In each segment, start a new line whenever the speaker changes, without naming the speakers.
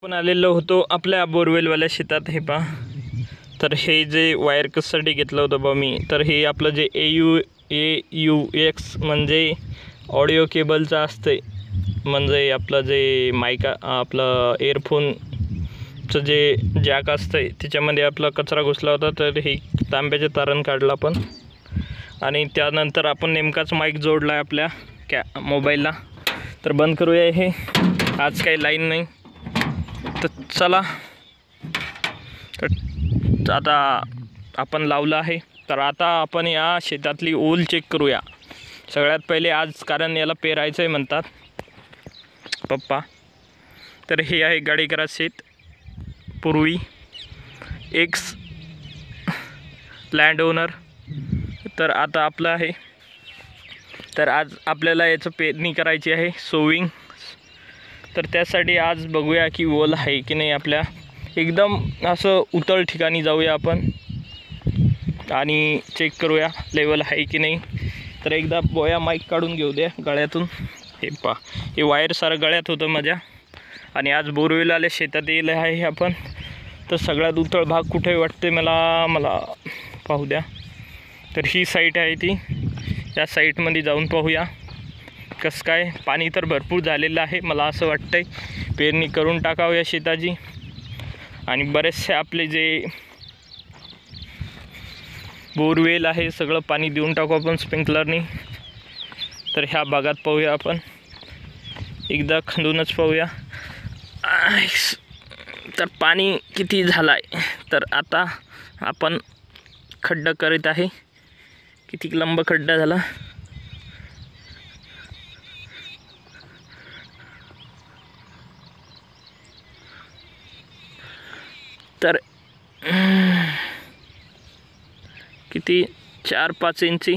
आपण आलेलो होतो आपल्या बोरवेलवाल्या शेतात. हे पहा, तर हे जे वायर कशासाठी घेतलं होतं बा मी, तर हे आपलं जे AUX म्हणजे ऑडिओ केबलचं असते, म्हणजे आपलं जे माईक आपलं एअरफोनचं जे जॅक असतं त्याच्यामध्ये आपला कचरा घुसला होता. तर हे तांब्याचे तारण काढलं आपण आणि त्यानंतर आपण नेमकाच माईक जोडला आहे आपल्या मोबाईलला. तर बंद करूया. हे आज काही लाईन नाही, तर चला. तर आता आपण लावलं आहे. तर आता आपण या शेतातली ओल चेक करूया सगळ्यात पहिले आज, कारण याला पेरायचं आहे म्हणतात पप्पा. तर हे आहे गाडेकराचं शेत, पूर्वी एक्स लँड ओनर. तर आता आपलं आहे. तर आज आपल्याला याचं पेरणी करायची आहे, सोविंग. तर त्यासाठी आज बघूया की ओल आहे की नाही. आपल्या एकदम असं उतळ ठिकाणी जाऊया आपण आणि चेक करूया लेवल आहे की नाही. तर एकदा बोया माईक काढून घेऊ द्या गळ्यातून. हे पहा, हे वायर सारं गळ्यात होतं माझ्या. आणि आज बोरवेल आल्या शेतात येईल आहे आपण. तर सगळ्यात उतळ भाग कुठे वाटते मला पाहू द्या. तर ही साईट आहे ती. या साईटमध्ये जाऊन पाहूया कसं काय. पाणी तर भरपूर झालेलं आहे, मला असं वाटतंय पेरणी करून टाकावं या शेताची. आणि बरेचसे आपले जे बोरवेल आहे सगळं पाणी देऊन टाकू आपण स्प्रिंकलरनी. तर ह्या भागात पाहूया आपण, एकदा खंदूनच पाहूया. तर पाणी किती झालं आहे. तर आता आपण खड्डा करीत आहे. किती लंब खड्डा झाला. तर किती 4-5 इंची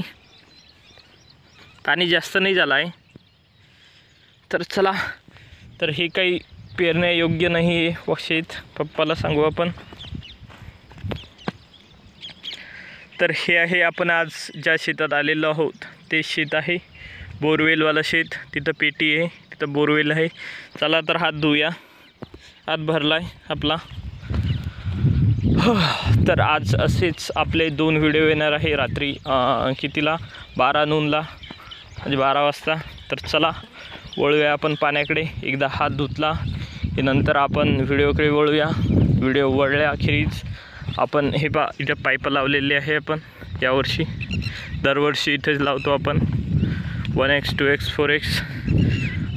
पाणी, जास्त नाही झालं आहे. तर चला. तर हे काही पेरण्यायोग्य नाही आहे शेत, पप्पाला सांगू आपण. तर हे आहे आपण आज ज्या शेतात आलेलो आहोत ते शेत आहे बोरवेलवालं शेत. तिथं पेटी आहे, तिथं बोरवेल आहे. चला तर हात धुया, हात भरला आहे आपला. तर आज असेच आपले 2 व्हिडिओ येणार आहे रात्री कितीला, 12 नूनला, म्हणजे 12 वाजता. तर चला वळूया आपण पाण्याकडे. एकदा हात धुतला की नंतर आपण व्हिडिओकडे वळूया. व्हिडिओ वळल्याखेरीज आपण हे इथे पाईप लावलेले आहे आपण यावर्षी. दरवर्षी इथेच लावतो आपण 1x 2x 4x.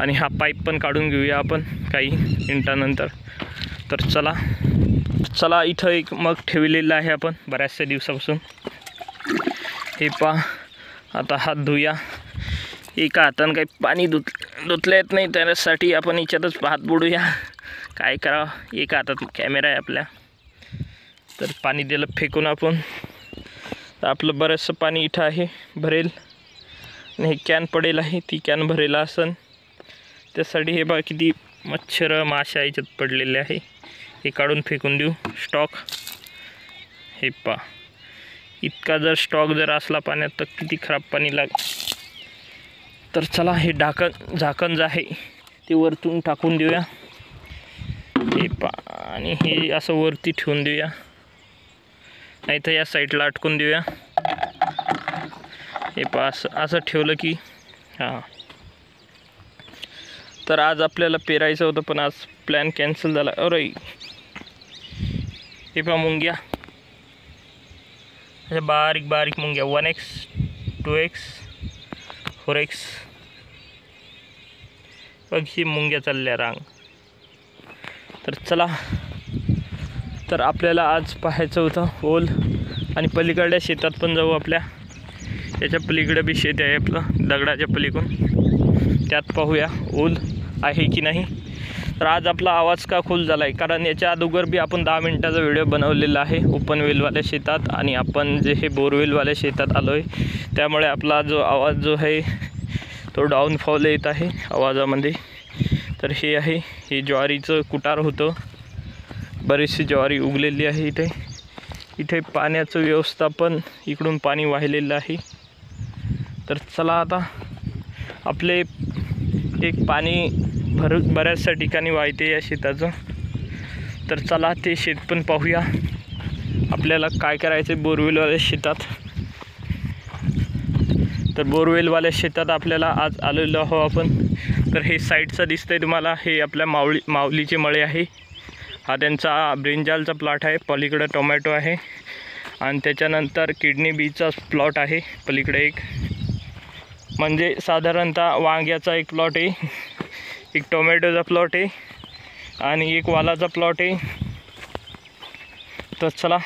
आणि हा पाईप पण काढून घेऊया आपण काही मिनटानंतर. तर चला इथं एक मग ठेवलेलं आहे आपण बऱ्याचशा दिवसापासून. हे पहा, आता हात धुया. एका हातानं काही पाणी धुतलं येत नाही, त्यासाठी आपण याच्यातच हात बुडूया. काय करावं, एका हातात कॅमेरा आहे आपल्या. तर पाणी दिलं फेकून आपण. तर आपलं बरंचसं पाणी इथं आहे भरेल. आणि हे कॅन पडेल आहे, ती कॅन भरेल असन. त्यासाठी हे बघा किती मच्छर माशा याच्यात पडलेले आहे. हे काढून फेकून देऊ स्टॉक. हे पहा, इतका जर स्टॉक जर असला पाण्यात तर किती खराब पाणी तर चला हे झाकण जे आहे ते वरतून टाकून देऊया. हे पहा, आणि हे असं वरती ठेवून देऊया, नाही तर या साईडला अटकून देऊया. हे पहा, असं ठेवलं की हां. तर आज आपल्याला पेरायचं होतं पण आज प्लॅन कॅन्सल झाला. अरे हे पहा मुंग्या, अशा बारीक बारीक मुंग्या. 1x 2x 4x बघ, ही मुंग्या चालल्या रांग. तर चला. तर आपल्याला आज पाहायचं होतं ओल. आणि पलीकडल्या शेतात पण जाऊ आपल्या. त्याच्या पलीकडे बी शेत आहे आपलं दगडाच्या पलीकडून, त्यात पाहूया ओल आहे की नाही. तर आज आपला आवाज का खोल झाला आहे, कारण याच्या अगोदर बी आपण 10 मिनटाचा व्हिडिओ बनवलेला आहे ओपन वेलवाल्या शेतात. आणि आपण जे हे बोरवेलवाल्या शेतात आलो आहे, त्यामुळे आपला जो आवाज जो आहे तो डाऊनफॉल येत आहे आवाजामध्ये. तर हे आहे, हे ज्वारीचं कुटार होतं. बरीचशी ज्वारी उगलेली आहे इथे पाण्याचं व्यवस्थापन, इकडून पाणी वाहिलेलं आहे. तर चला आता आपले एक पाणी बऱ्याचशा ठिकाणी वाहते या शेताचं. तर चला ते शेत पण पाहूया, आपल्याला काय करायचं बोरवेलवाल्या शेतात. तर बोरवेलवाल्या शेतात आपल्याला आज आलेलो आहो आपण. तर हे साईडचं दिसतंय तुम्हाला, हे आपल्या माऊलीचे मळे आहे. हा त्यांचा ब्रिंजालचा प्लॉट आहे, पलीकडे टोमॅटो आहे आणि त्याच्यानंतर किडनी बीचा प्लॉट आहे पलीकडे एक. म्हणजे साधारणतः वांग्याचा एक प्लॉट आहे, एक टोमॅटोचा प्लॉट आहे आणि एक वालाचा प्लॉट आहे. तर चला,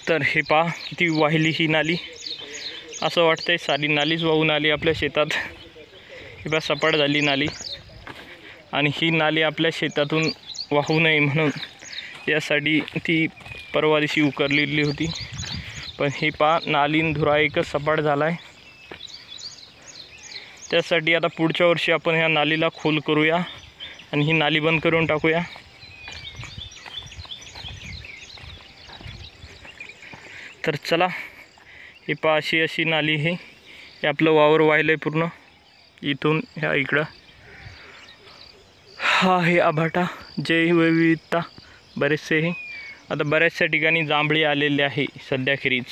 तर हे पहा किती वाहिली ही नाली. असं वाटतंय सारी नालीच वाहून आली आपल्या शेतात. ही बा सपाट झाली नाली आणि ही नाली आपल्या शेतातून वाहू नये म्हणून यासाठी ती परवा दिवशी उकरलेली होती. पण ही पहा नालीन धुरा एकच सपाट झाला आहे. त्यासाठी आता पुढच्या वर्षी आपण ह्या नालीला खोल करूया आणि ही नाली बंद करून टाकूया. तर चला, हे पहा अशी नाली आहे. हे आपलं वावर वाहिलं आहे पूर्ण इथून ह्या इकडं. हा आहे आभाटा, जैवविविधता बरेचसे आहे. आता बऱ्याचशा ठिकाणी जांभळी आलेली आहे सध्याखेरीज.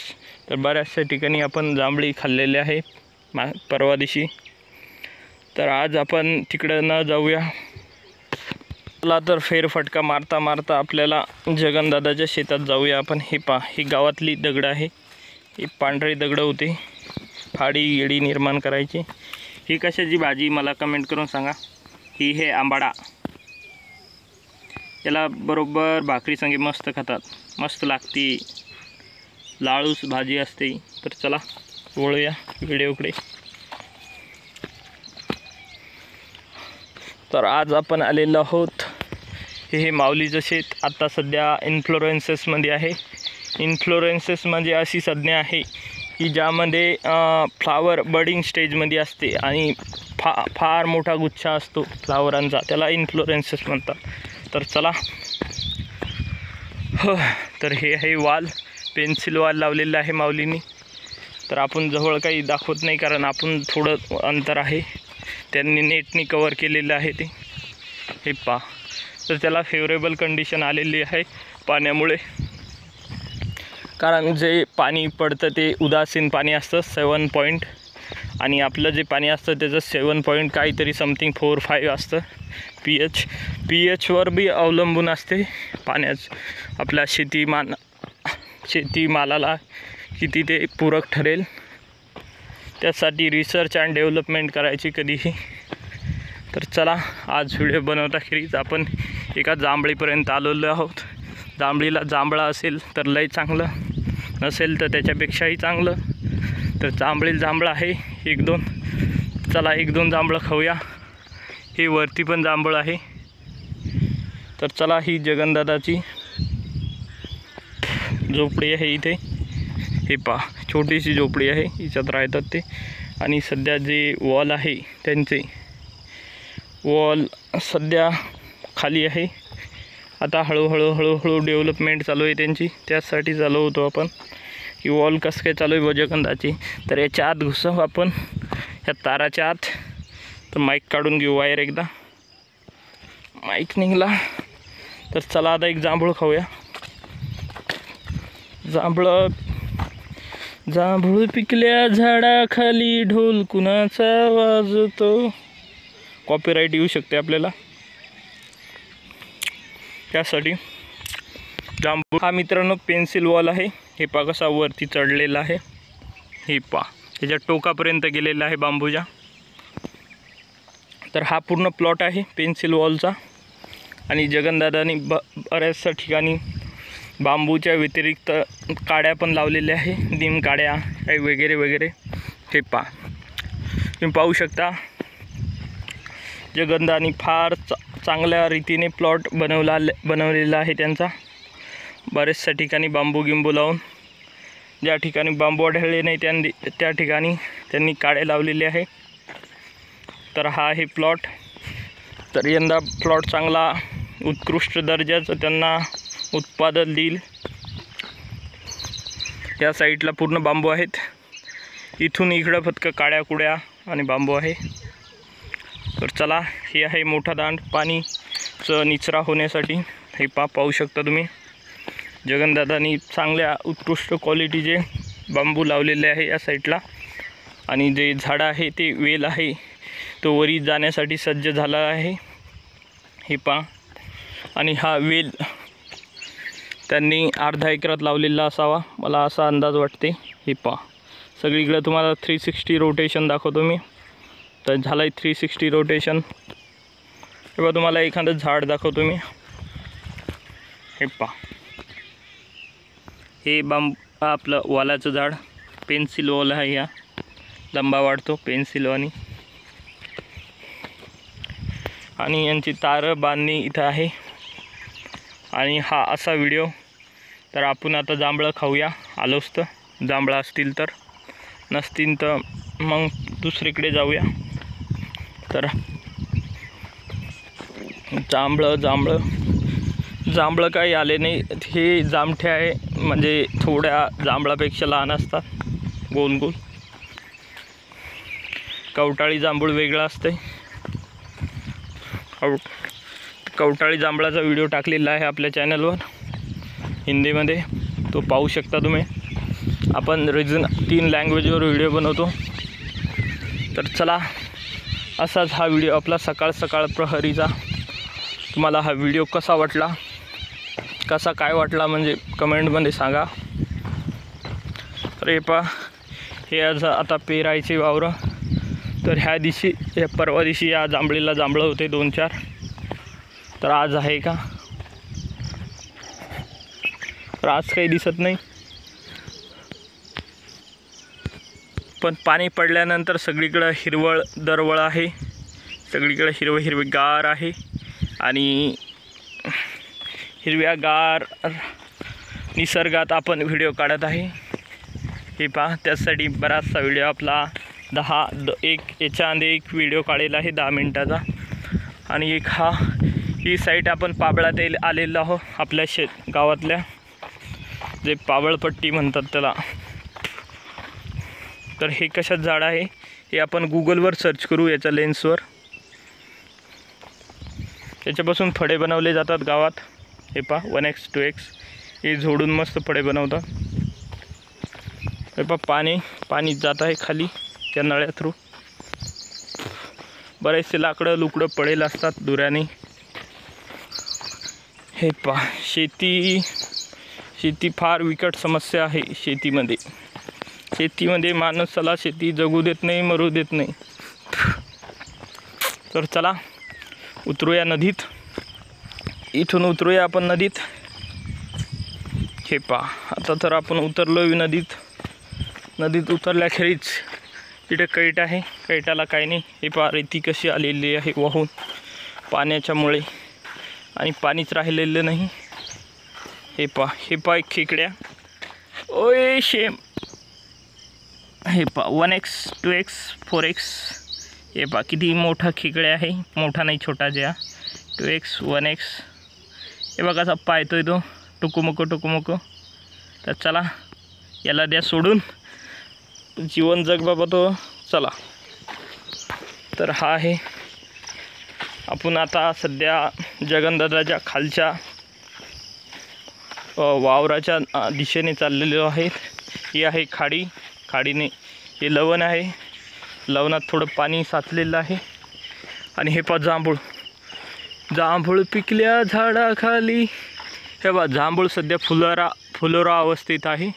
तर बऱ्याचशा ठिकाणी आपण जांभळी खाल्लेले आहे परवा दिवशी. तर आज आपण तिकडं न जाऊया. चला तर फेरफटका मारता मारता आपल्याला जगनदादाच्या शेतात जाऊया आपण. हे पहा, ही गावातली दगडं आहे. ही पांढरी दगडं होती, फाडी येडी निर्माण करायची. ही कशाची भाजी मला कमेंट करून सांगा. ही हे आंबाडा, याला बरोबर भाकरी संगे मस्त खातात, मस्त लागती, लाळूस भाजी असते. तर चला वळूया व्हिडिओकडे. तर आज आपण आलेलो आहोत, हे माऊलीचं शेत आता सध्या इन्फ्लोरेन्सेसमध्ये आहे. इन्फ्लोरेन्सेस म्हणजे अशी संज्ञा आहे की ज्यामध्ये फ्लावर बडिंग स्टेजमध्ये असते आणि फार मोठा गुच्छा असतो फ्लावरांचा, त्याला इन्फ्लोरेन्सेस म्हणतात. तर चला, तर हे आहे वाल, पेन्सिल वाल लावलेलं आहे माऊलींनी. तर आपण जवळ काही दाखवत नाही कारण आपण थोडं अंतर आहे, त्यांनी नेटनी कवर केलेलं आहे ते. हे पहा, तर त्याला फेवरेबल कंडिशन आलेली आहे पाण्यामुळे. कारण जे पाणी पडतं ते उदासीन पाणी असतं 7 पॉईंट, आणि आपलं जे पाणी असतं त्याचं 7 पॉईंट काहीतरी समथिंग 4-5 असतं पी एचवर बी अवलंबून असते पाण्याचं. आपल्या शेतीमालाला किती ते पूरक ठरेल, त्यासाठी रिसर्च अँड डेव्हलपमेंट करायची कधीही. तर चला, आज व्हिडिओ बनवताखेरीज आपण एका जांभळीपर्यंत आलेलो आहोत. जांभळीला जांभळा असेल तर लय चांगलं, नसेल तर त्याच्यापेक्षाही चांगलं. तर जांभळीला जांभळं आहे 1-2. चला 1-2 जांभळं खाऊया. हे वरती पण जांभळं आहे. तर चला, ही जगनदादाची झोपडी आहे इथे. हे पहा, छोटीशी झोपडी आहे, हिच्यात राहतात ते. आणि सध्या जे वॉल आहे त्यांचे वॉल सध्या खाली आहे. आता हळूहळू डेव्हलपमेंट चालू आहे त्यांची. त्यासाठी चालू होतो आपण की वॉल कसं काय चालू आहे जगनदाची. तर याच्या आत घुसू आपण, ह्या ताराच्या आत. तर माईक काढून घेऊ वायर, एकदा माईक निघाला. तर चला आता एक जांभूळ खाऊया. जांभूळ पिकल्या झाडाखाली, ढोल कुणाचा वाजतो. कॉपीराईट येऊ शकते आपल्याला, त्यासाठी. जांभूळ हा मित्रांनो पेन्सिल वॉल आहे. हे पहा कसा वरती चढलेला आहे. हे पहा, त्याच्या टोकापर्यंत गेलेला आहे बांबूच्या. तर हा पूर्ण प्लॉट आहे पेन्सिल वॉलचा. आणि जगनदादांनी बऱ्याचशा ठिकाणी बांबूच्या व्यतिरिक्त काड्या पण लावलेल्या आहे, निम काड्या काही वगैरे. हे पहा, तुम्ही पाहू शकता जगनदादांनी फार चांगल्या रीतीने प्लॉट बनवलेला आहे त्यांचा. बरेचशा ठिकाणी बांबू गिंबू लावून, ज्या ठिकाणी बांबू आढळले नाही त्या ठिकाणी त्यांनी काड्या लावलेले आहे. तर हा आहे प्लॉट. तर यंदा प्लॉट चांगला उत्कृष्ट दर्जाचं त्यांना उत्पादन देईल. त्या साईडला पूर्ण बांबू आहेत, इथून इकडं फक्त काड्या कुड्या आणि बांबू आहे. तर चला, हे आहे मोठा दांड पाणीचं निचरा होण्यासाठी. हे पाहू शकता तुम्ही, जगनदादांनी चांगल्या उत्कृष्ट क्वालिटीचे बांबू लावलेले आहे या साईडला. आणि जे झाडं आहे ते वेल आहे तो वरी जाण्यासाठी सज्ज झाला आहे. हे पहा, आणि हा वेल त्यांनी अर्धा एकरात लावलेला असावा, मला असा अंदाज वाटते. हे पहा, सगळीकडे तुम्हाला 360 रोटेशन दाखवतो मी. तर झालं आहे 360 रोटेशन. हे पहा, तुम्हाला एखादं झाड दाखवतो मी. हे पहा, हे आपलं वालाचं झाड, पेन्सिल वॉल आहे. या लंबा वाढतो पेन्सिलवानी. आणि यांची तारं बांधणी इथं आहे. आणि हा असा व्हिडिओ. तर आपण आता जांभळं खाऊया, आलोच तर. जांभळं असतील तर, नसतील तर मग दुसरीकडे जाऊया. तर जांभळं काही आले नाही. हे जामठे आहे, म्हणजे थोड्या जांभळापेक्षा लहान असतात, गोल गोल. कवटाळी जांभूळ वेगळं असते. कवटाळी जांभळाचा व्हिडिओ टाकलेला आहे आपल्या चॅनलवर हिंदीमध्ये, तो पाहू शकता तुम्ही. आपण 3 लँग्वेजवर व्हिडिओ बनवतो. तर चला, असाच हा व्हिडिओ आपला सकाळ प्रहरीचा. तुम्हाला हा व्हिडिओ कसा वाटला, काय वाटला म्हणजे कमेंटमध्ये सांगा. तर हे पहा, हे आता पेरायचे वावरं. तर परवा दिवशी या जांभळीला जांभळं होते 2-4. तर आज आहे का? तर आज काही दिसत नाही. पण पाणी पडल्यानंतर सगळीकडं हिरवळ दरवळ आहे, सगळीकडे हिरवेगार आहे. आणि हिरव्यागार निसर्गात आपण व्हिडिओ काढत आहे. हे पहा, त्यासाठी बराचसा व्हिडिओ आपला याच्यामध्ये एक व्हिडिओ काढलेला आहे 10 मिनिटाचा. आणि एक ही साईट आपण पाबळात आलेलो आहो, आपल्या गावातल्या, जे पाबळपट्टी म्हणतात त्याला. तर हे कशात झाड आहे हे आपण गुगलवर सर्च करू, याच्या लेन्सवर. त्याच्यापासून फळे बनवले जातात गावात. हे पहा, 1x 2x हे जोडून मस्त फळे बनवतात. हे पहा, पाणी जात आहे खाली त्या नळ्या थ्रू. बरेचसे लाकडं लुकडं पडेल असतात दुऱ्याने. हे पहा, शेती फार विकट समस्या आहे शेतीमध्ये माणसाला शेती जगू देत नाही, मरू देत नाही. तर चला, उतरूया नदीत. इथून उतरूया आपण नदीत. हे पहा, आता तर आपण उतरलो नदीत उतरल्याखेरीज इथे कैट आहे, कैटाला काही नाही. हे पहा, रेती कशी आलेली आहे वाहून पाण्याच्यामुळे, आणि पाणीच राहिलेलं नाही. हे पहा खेकड्या, ओय शेम. हे पहा, 1x 2x 4x. हे पहा, किती मोठा खेकड्या आहे, मोठा नाही छोटा ज्या. 2x 1x. हे बघा कसा पाहतोय तो, टुकुमुको. तर चला, याला द्या सोडून, जीवन जग बाबा तो. चला, तर हा आहे. आपण आता सध्या जगनदादाच्या खालच्या वावराच्या दिशेने चाललेलो आहे. ही आहे खाडीने हे लवण आहे. लवणात थोडं पाणी साचलेलं आहे. आणि हे पहा, जांभूळ पिकल्या झाडाखाली. हे पहा, जांभूळ सध्या फुलोरा अवस्थेत आहे.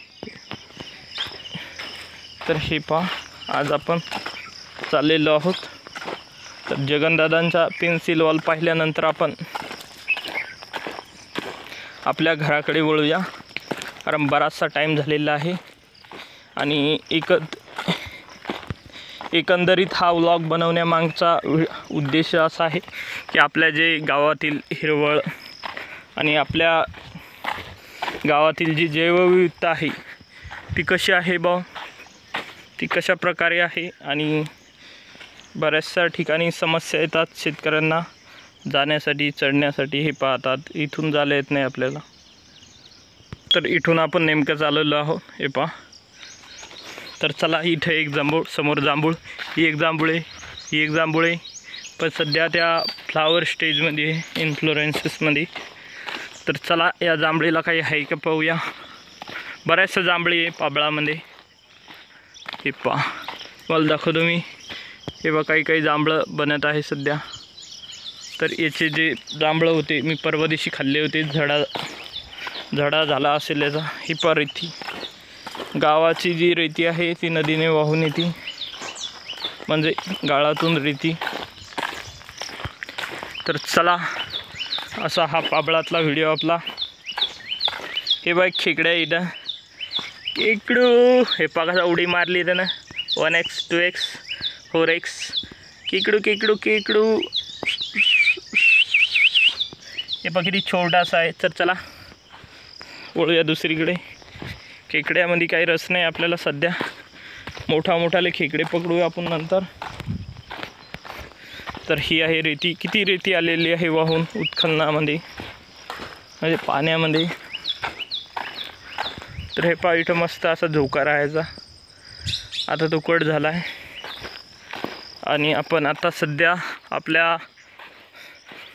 तर हे पहा, आज आपण चाललेलो आहोत. तर जगनदादांचा पेन्सिल वॉल पाहिल्यानंतर आपण आपल्या घराकडे वळूया, कारण बराचसा टाईम झालेला आहे. आणि एकंदरीत हा व्लॉग बनवण्यामागचा उद्देश असा आहे की आपल्या जे गावातील हिरवळ आणि आपल्या गावातील जी जैवविविधता आहे ती कशी आहे ती कशा प्रकारे आहे. आणि बऱ्याचशा ठिकाणी समस्या येतात शेतकऱ्यांना जाण्यासाठी, चढण्यासाठी. हे पाहतात, इथून जायला येत नाही आपल्याला. तर इथून आपण नेमकं चाललेलो आहोत. हे पहा, तर चला, इथे एक समोर जांभूळ, ही एक जांभूळ आहे, पण सध्या त्या फ्लावर स्टेजमध्ये इन्फ्लोरेन्सेसमध्ये. तर चला या जांभळीला काही आहे का पाहूया. बऱ्याचशा जांभळी आहे पाबळामध्ये. हे पहा, मला दाखवतो मी. हे बघा काही जांभळं बनत आहे सध्या. तर याचे जे जांभळं होते मी परवा दिवशी खाल्ले होते, झडा झाला असेल याचा. ही पहा रेती, गावाची जी रेती आहे ती नदीने वाहून येते, म्हणजे गाळातून रेती. तर चला असा हा पाबळातला व्हिडिओ आपला. हे बघ खेकड्या इथं, खेकडू. हे पहा उडी मारली त्यानं 1x 2x 4x. खेकडू खेकडू खेकडू. हे पहा किती छोटासा आहे. तर चला वळूया दुसरीकडे. खेकड्यामध्ये काही रस नाही आपल्याला सध्या. मोठाले खेकडे पकडूया आपण नंतर. तर ही आहे रेती. किती रेती आलेली आहे वाहून उत्खननामध्ये, म्हणजे पाण्यामध्ये. तर हे पहा इथं मस्त असा झोका राहायचा, आता तो कट झाला आहे. आणि आपण आता सध्या आपल्या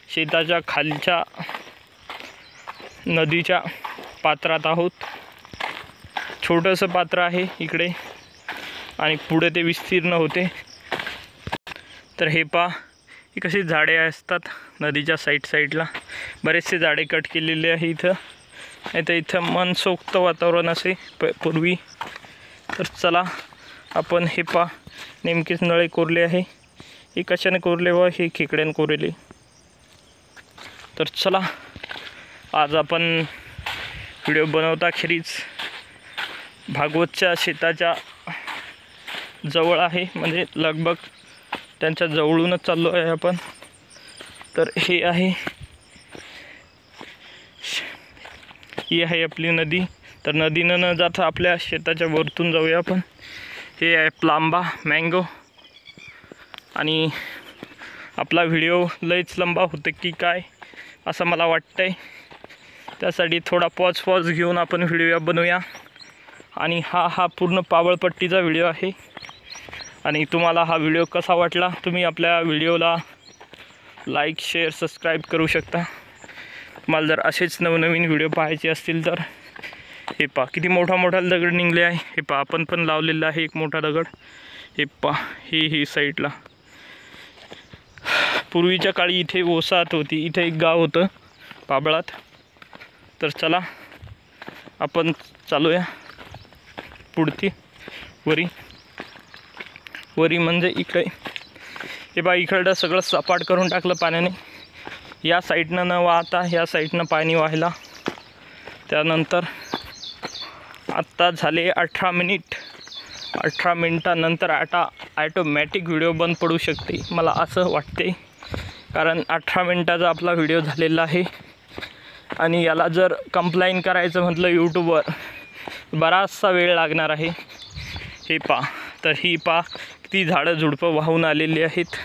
शेताच्या खालच्या नदीच्या पात्रात आहोत. छोटंसं पात्र आहे इकडे आणि पुढे ते विस्तीर्ण होते. तर हे पहा, ही कशी झाडे असतात नदीच्या साईडला. बरेचसे झाडे कट केलेले आहे इथं, नाही तर इथं मनसोक्त वातावरण असे पूर्वी. तर चला आपण हे पहा, नेमकेच नळे कोरले आहे. हे कशाने कोरले व हे खेकड्याने कोरले. तर चला आज आपण व्हिडिओ बनवता खेरीज भागवतच्या शेताच्या जवळ आहे, म्हणजे लगभग त्यांच्या जवळूनच चाललो आहे आपण. तर हे आहे, ही आहे आपली नदी. तर नदीनं न जाता आपल्या शेताच्या वरतून जाऊया आपण. हे आहे प्लांबा मँगो. आणि आपला व्हिडिओ लयच लंबा होतं की काय असं मला वाटतंय, त्यासाठी थोडा पॉज घेऊन आपण व्हिडिओ बनवूया. आणि हा पूर्ण पावळपट्टीचा व्हिडिओ आहे. आणि तुम्हाला हा व्हिडिओ कसा वाटला, तुम्ही आपल्या व्हिडिओला लाईक शेअर सबस्क्राईब करू शकता. तुम्हाला जर असेच नवनवीन व्हिडिओ पाहायचे असतील तर. हे पहा किती मोठा दगड निघले आहे. हे पहा आपण पण लावलेला आहे एक मोठा दगड. हे पहा ही साईडला. पूर्वीच्या काळी इथे ओसात होती, इथे एक गाव होतं पाबळात. तर चला आपण चालूया पुढती वरी म्हणजे इकडे. हे बा इकडं सगळं सपाट करून टाकलं पाण्याने. या साईडनं न वाहता ह्या साईडनं पाणी व्हायला. त्यानंतर आत्ता झाले 18 मिनिट. 18 मिनिटानंतर आता ॲटोमॅटिक व्हिडिओ बंद पडू शकते मला असं वाटते, कारण 18 मिनिटाचा आपला व्हिडिओ झालेला आहे. आणि याला जर कंप्लाईन करायचं म्हटलं यूट्यूबवर बराचसा वेळ लागणार आहे. हे पहा, तर ही पहा किती झाडं झुडपं वाहून आलेली आहेत.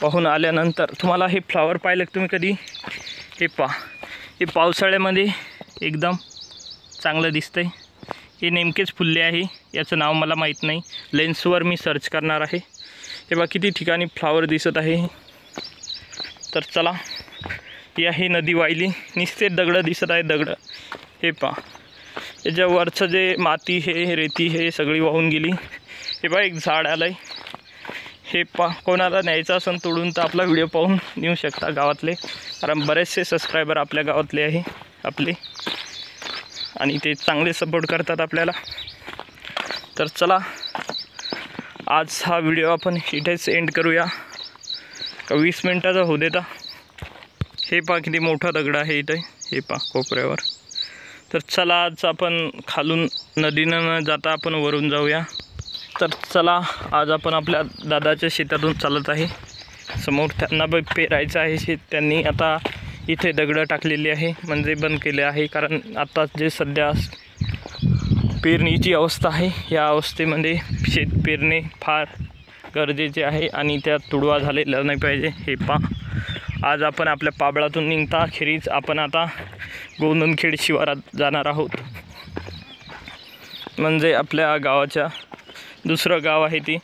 वाहून आल्यानंतर तुम्हाला हे फ्लावर पाहिलं तुम्ही कधी. हे पहा, हे पावसाळ्यामध्ये एकदम चांगलं दिसतंय. हे नेमकेच फुलले आहे, याचं नाव मला माहीत नाही, लेन्सवर मी सर्च करणार आहे. हे बघा किती ठिकाणी फ्लावर दिसत आहे. तर चला, ही आहे नदी वाहिली, नुसते दगडं दिसत आहे दगडं. हे पहा याच्यावरचं जे माती हे रेती हे सगळी वाहून गेली. हे पहा एक झाड आलं आहे. हे पहा कोणाला न्यायचं असेल तोडून तर आपला व्हिडिओ पाहून नेऊ शकता गावातले, कारण बरेचसे सबस्क्रायबर आपल्या गावातले आहे आपले, आणि ते चांगले सपोर्ट करतात आपल्याला. तर चला आज हा व्हिडिओ आपण इथेच एंड करूया का 20 मिनिटाचा होऊ देता. हे पहा किती मोठा दगड आहे इथे. हे पहा कोपऱ्यावर. तर चला आज आपण खालून नदीनं न जाता आपण वरून जाऊया. तर चला आज आपण आपल्या दादाच्या शेतातून चालत आहे. समोर त्यांना पेरायचं आहे शेत. त्यांनी आता इथे दगडं टाकलेली आहे, म्हणजे बंद केले आहे, कारण आता जे सध्या पेरणीची अवस्था आहे या अवस्थेमध्ये शेत पेरणे फार गरजेचे आहे आणि त्यात तुडवा झालेला नाही पाहिजे. हे पहा आज आपण आपल्या पाबळातून निघता खेरीज आपण आता गोंदनखेड शिवारात जाणार आहोत, म्हणजे आपल्या गावाच्या दुसरं गाव आहे ती.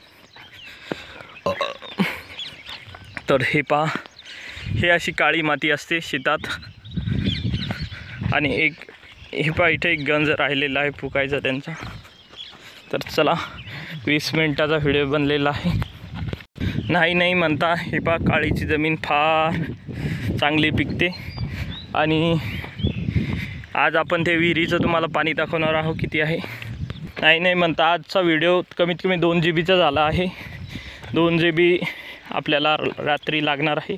तर हे पहा, हे अशी काळी माती असते शेतात. आणि हे पहा इथे एक गंज राहिलेला आहे फुकायचा त्यांचा. तर चला, 20 मिनिटाचा व्हिडिओ बनलेला आहे. नाही म्हणता हे पहा, काळीची जमीन फार चांगली पिकते. आणि आज आपण ते विहिरीचं तुम्हाला पाणी दाखवणार आहोत किती आहे. नाही म्हणता आजचा व्हिडिओ कमीत कमी 2 GB झाला आहे. 2 GB आपल्याला रात्री लागणार आहे.